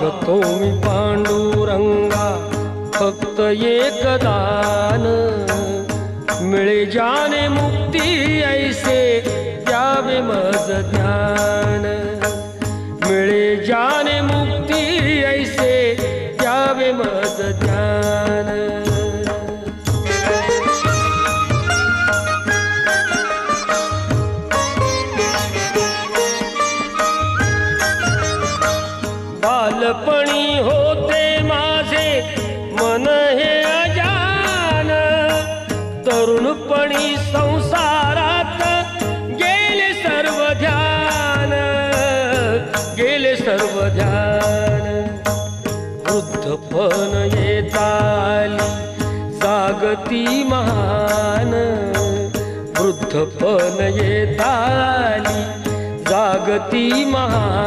मागतो मी पांडुरंगा फक्त एक दान, मिळे जाने मुक्ती ऐसे द्यावे मज ज्ञान, मिळे जाने मुक्ती ऐसे द्यावे मज ज्ञान। बालपणी होते माझे मन हे अजान, तरुणपणी संसारात गेले सर्व ध्यान, गेले सर्व ध्यान। वृद्धपण येताली जागती महान, वृद्धपण येताली जागती महान।